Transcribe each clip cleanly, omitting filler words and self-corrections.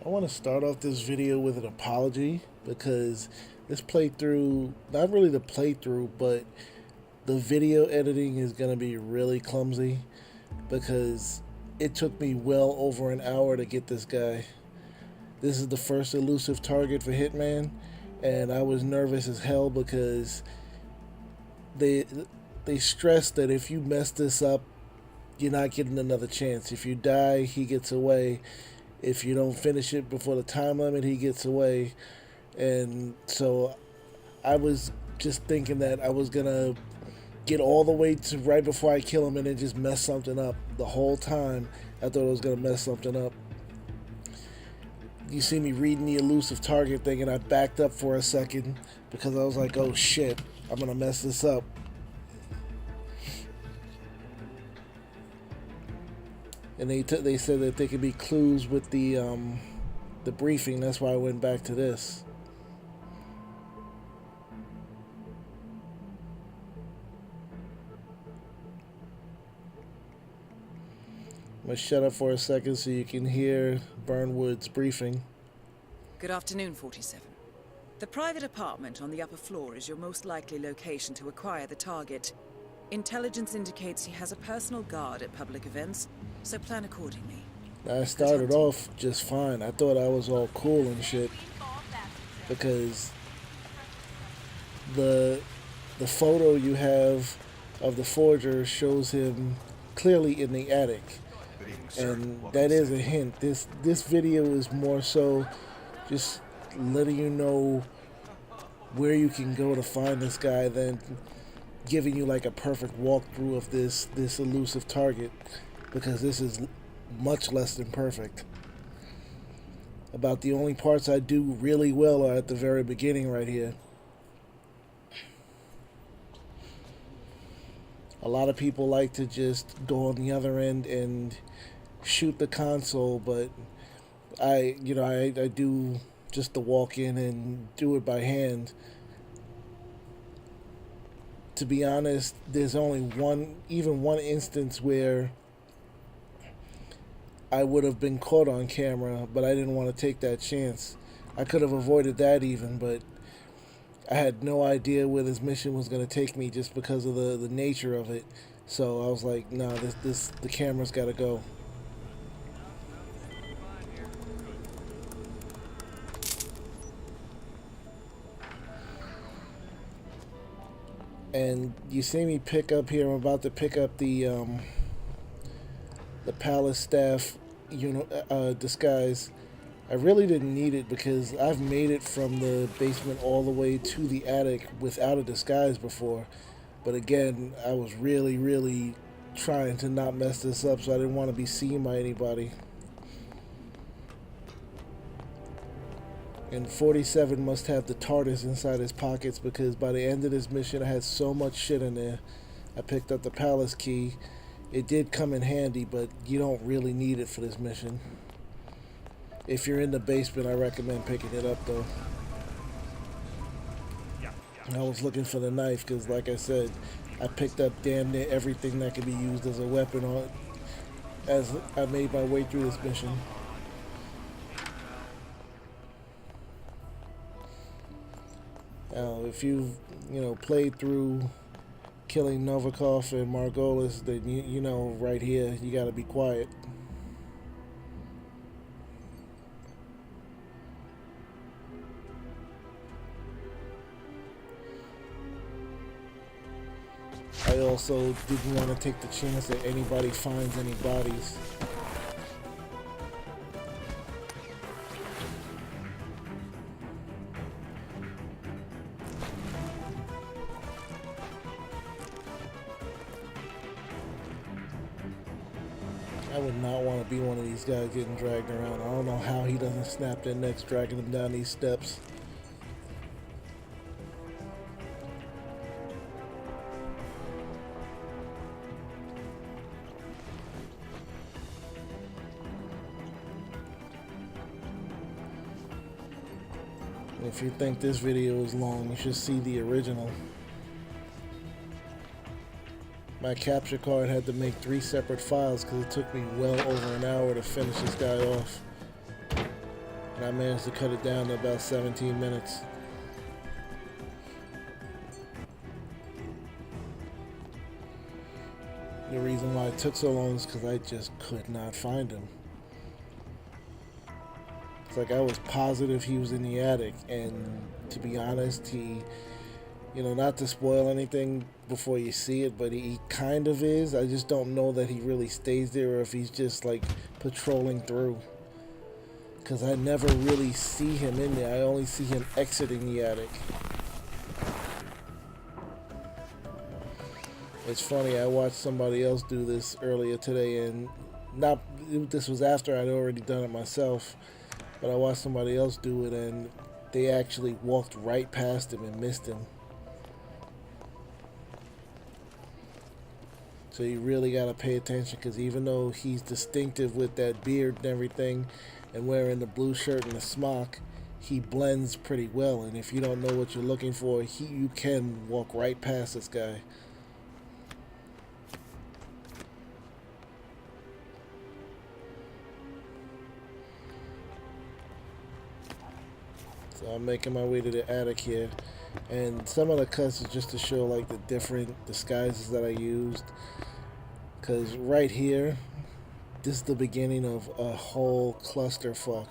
I want to start off this video with an apology because this playthrough, not really the playthrough, but the video editing is going to be really clumsy because it took me well over an hour to get this guy. This is the first elusive target for Hitman, and I was nervous as hell because they they stress that if you mess this up, you're not getting another chance. If you die, he gets away. If you don't finish it before the time limit, he gets away. And so I was just thinking that I was gonna get all the way to right before I kill him and then just mess something up. The whole time I thought I was gonna mess something up. You see me reading the elusive target thing and I backed up for a second because I was like, oh shit, I'm gonna mess this up. And they said that there could be clues with the briefing. That's why I went back to this. I'm gonna shut up for a second so you can hear Burnwood's briefing. Good afternoon, 47. The private apartment on the upper floor is your most likely location to acquire the target. Intelligence indicates he has a personal guard at public events, so plan accordingly. I started off just fine. I thought I was all cool and shit because the photo you have of the forger shows him clearly in the attic, and that is a hint. This video is more so just letting you know where you can go to find this guy than giving you like a perfect walkthrough of this elusive target, because this is much less than perfect. About the only parts I do really well are at the very beginning right here. A lot of people like to just go on the other end and shoot the console, but I do just the walk in and do it by hand. To be honest, there's only one instance where I would have been caught on camera, but I didn't want to take that chance. I could have avoided that even, but I had no idea where this mission was going to take me just because of the nature of it. So I was like, no, the camera's got to go. And you see me pick up here. I'm about to pick up the palace staff disguise. I really didn't need it because I've made it from the basement all the way to the attic without a disguise before. But again, I was really trying to not mess this up, so I didn't want to be seen by anybody. And 47 must have the TARDIS inside his pockets, because by the end of this mission I had so much shit in there. I picked up the palace key. It did come in handy, but you don't really need it for this mission. If you're in the basement, I recommend picking it up though. I was looking for the knife because, like I said, I picked up damn near everything that could be used as a weapon as I made my way through this mission. Now, if you've played through killing Novikov and Margolis, then you know right here you gotta be quiet. I also didn't want to take the chance that anybody finds any bodies. I would not want to be one of these guys getting dragged around. I don't know how he doesn't snap their necks dragging them down these steps. If you think this video is long, you should see the original. My capture card had to make 3 separate files because it took me well over an hour to finish this guy off. And I managed to cut it down to about 17 minutes. The reason why it took so long is because I just could not find him. It's like I was positive he was in the attic, and to be honest, he, you know, not to spoil anything before you see it, but he kind of is. I just don't know that he really stays there or if he's just like patrolling through. Because I never really see him in there. I only see him exiting the attic. It's funny, I watched somebody else do this earlier today, and this was after I'd already done it myself, but I watched somebody else do it, and they actually walked right past him and missed him. So you really got to pay attention, because even though he's distinctive with that beard and everything, and wearing the blue shirt and the smock, he blends pretty well, and if you don't know what you're looking for, you can walk right past this guy. So I'm making my way to the attic here, and some of the cuts is just to show like the different disguises that I used, because right here, this is the beginning of a whole clusterfuck.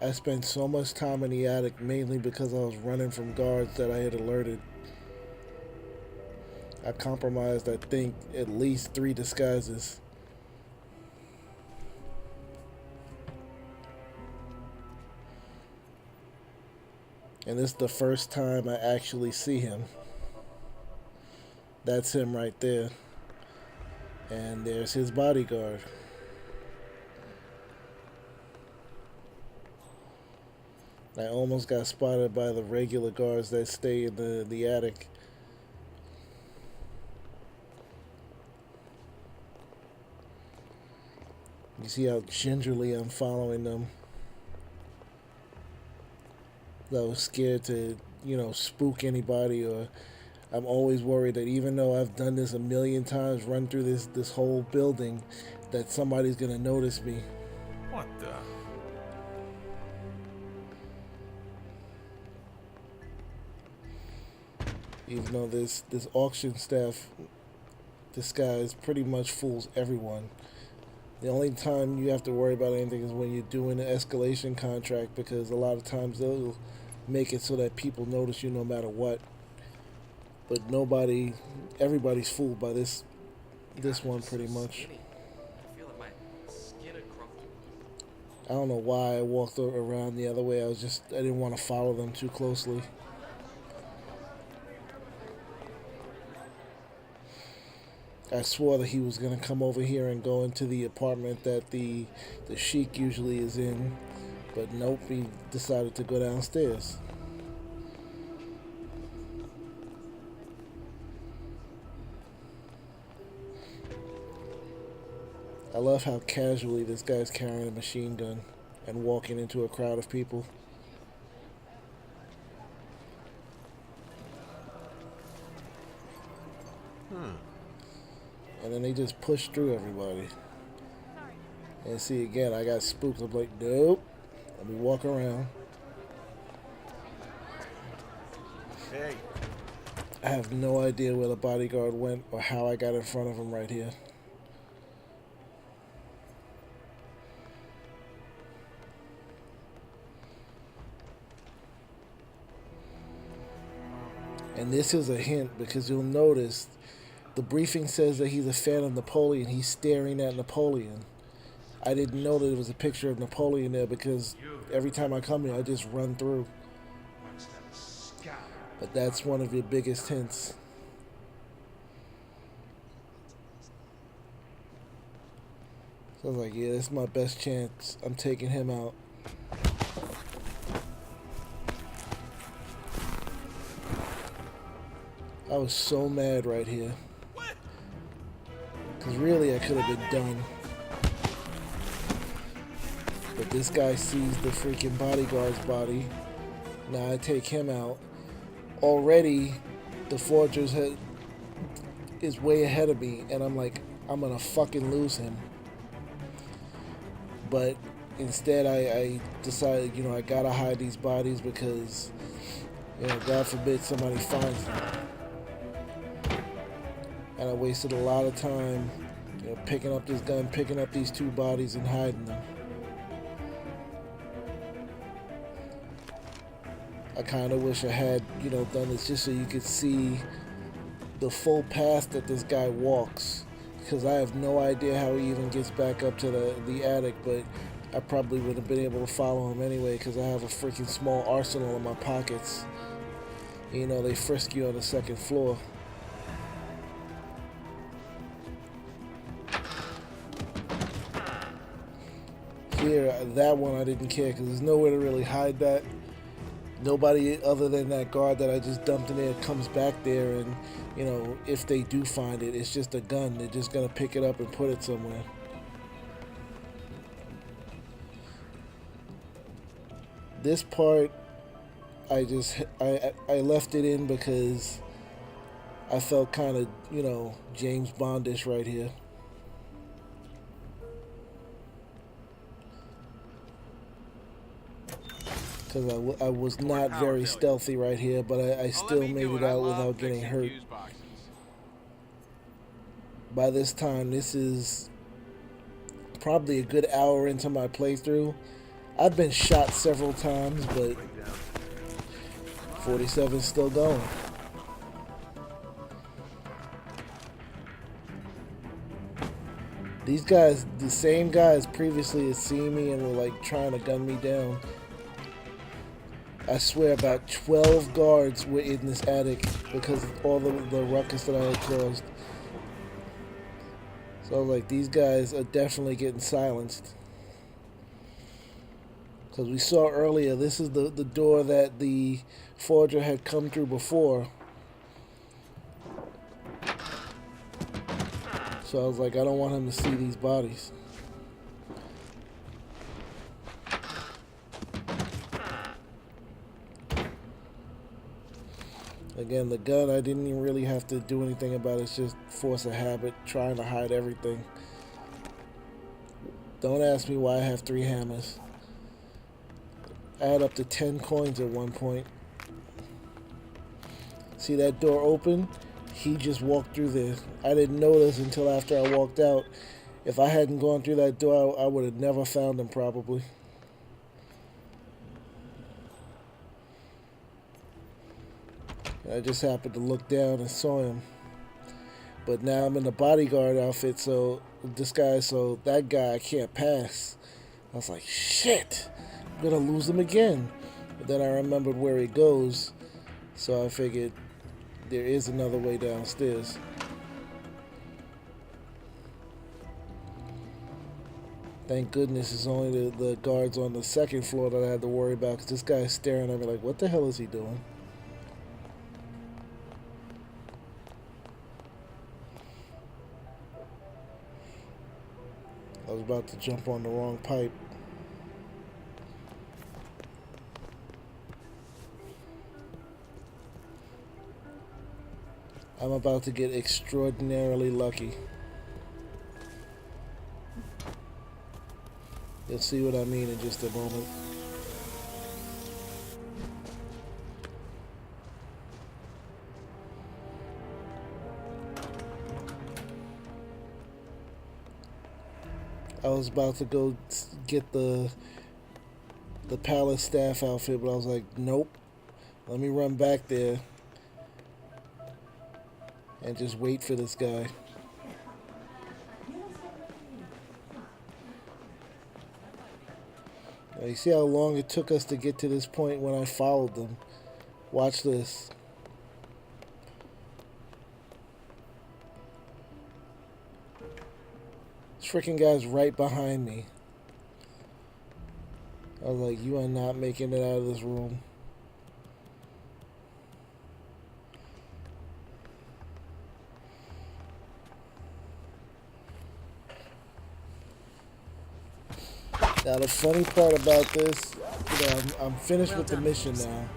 I spent so much time in the attic mainly because I was running from guards that I had alerted. I compromised, I think, at least 3 disguises. And this is the first time I actually see him. That's him right there. And there's his bodyguard. I almost got spotted by the regular guards that stay in the attic. You see how gingerly I'm following them. I was scared to, you know, spook anybody, or I'm always worried that even though I've done this a million times, run through this whole building, that somebody's gonna notice me. What the? Even though this auction staff disguise pretty much fools everyone. The only time you have to worry about anything is when you're doing an escalation contract, because a lot of times they'll make it so that people notice you no matter what. But everybody's fooled by this one pretty much. I don't know why I walked around the other way. I didn't want to follow them too closely. I swore that he was going to come over here and go into the apartment that the Sheik usually is in, but nope, he decided to go downstairs. I love how casually this guy's carrying a machine gun and walking into a crowd of people. And then they just push through everybody. And see, again, I got spooked. I'm like, nope. Let me walk around. Hey. I have no idea where the bodyguard went or how I got in front of him right here. And this is a hint, because you'll notice the briefing says that he's a fan of Napoleon. He's staring at Napoleon. I didn't know that there was a picture of Napoleon there, because every time I come here, I just run through. But that's one of your biggest hints. So I was like, yeah, this is my best chance. I'm taking him out. I was so mad right here. Because really, I could have been done. But this guy sees the freaking bodyguard's body. Now I take him out. Already, the forger's head is way ahead of me. And I'm like, I'm going to fucking lose him. But instead I decided, you know, I gotta hide these bodies because, you know, God forbid somebody finds them. And I wasted a lot of time, you know, picking up this gun, picking up these two bodies and hiding them. I kind of wish I had, you know, done this just so you could see the full path that this guy walks, because I have no idea how he even gets back up to the attic, but I probably would have been able to follow him anyway because I have a freaking small arsenal in my pockets. You know, they frisk you on the second floor. Here, that one I didn't care because there's nowhere to really hide that. Nobody other than that guard that I just dumped in there comes back there, and, you know, if they do find it, it's just a gun. They're just gonna pick it up and put it somewhere. This part, I left it in because I felt kind of, you know, James Bondish right here. Because I was not very stealthy right here, but I still made it out without getting hurt. By this time, this is probably a good hour into my playthrough. I've been shot several times, but 47's still going. These guys, the same guys previously had seen me and were like trying to gun me down. I swear about 12 guards were in this attic because of all the ruckus that I had caused. So I was like, these guys are definitely getting silenced. Because we saw earlier, this is the door that the forger had come through before. So I was like, I don't want him to see these bodies. Again, the gun, I didn't even really have to do anything about it. It's just force of habit, trying to hide everything. Don't ask me why I have 3 hammers. I had up to 10 coins at one point. See that door open? He just walked through there. I didn't notice until after I walked out. If I hadn't gone through that door, I would have never found him probably. I just happened to look down and saw him. But now I'm in the bodyguard outfit, so that guy I can't pass. I was like, shit, I'm gonna lose him again. But then I remembered where he goes, so I figured there is another way downstairs. Thank goodness it's only the guards on the second floor that I had to worry about, because this guy's staring at me like, what the hell is he doing? I was about to jump on the wrong pipe. I'm about to get extraordinarily lucky. You'll see what I mean in just a moment. I was about to go get the palace staff outfit, but I was like, nope. Let me run back there and just wait for this guy. Now, you see how long it took us to get to this point when I followed them? Watch this. This freaking guy's right behind me. I was like, you are not making it out of this room. Now the funny part about this, you know, I'm finished with the mission now.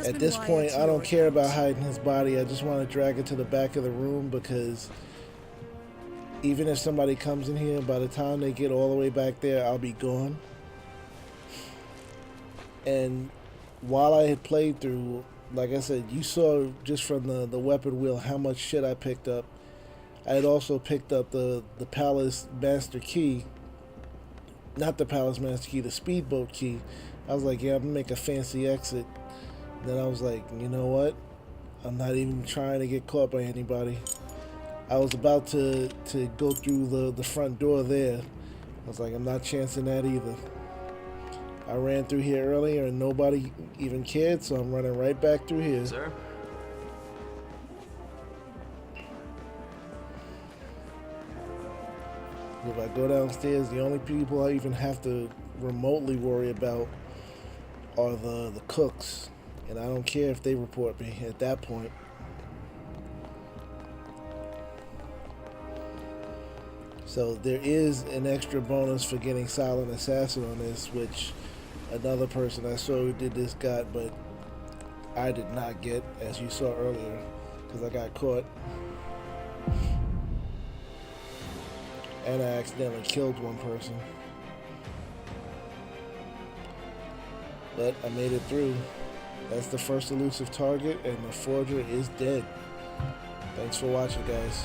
At this point, I don't care about hiding his body. I just want to drag it to the back of the room because even if somebody comes in here, by the time they get all the way back there, I'll be gone. And while I had played through, like I said, you saw just from the weapon wheel how much shit I picked up. I had also picked up the Palace Master Key. Not the Palace Master Key, the Speedboat Key. I was like, yeah, I'm going to make a fancy exit. Then I was like, you know what? I'm not even trying to get caught by anybody. I was about to go through the front door there. I was like, I'm not chancing that either. I ran through here earlier and nobody even cared, so I'm running right back through here. Sir? If I go downstairs, the only people I even have to remotely worry about are the cooks. And I don't care if they report me at that point. So there is an extra bonus for getting Silent Assassin on this, which another person I saw who did this got, but I did not get, as you saw earlier, because I got caught. And I accidentally killed one person. But I made it through. That's the first elusive target, and the forger is dead. Thanks for watching, guys.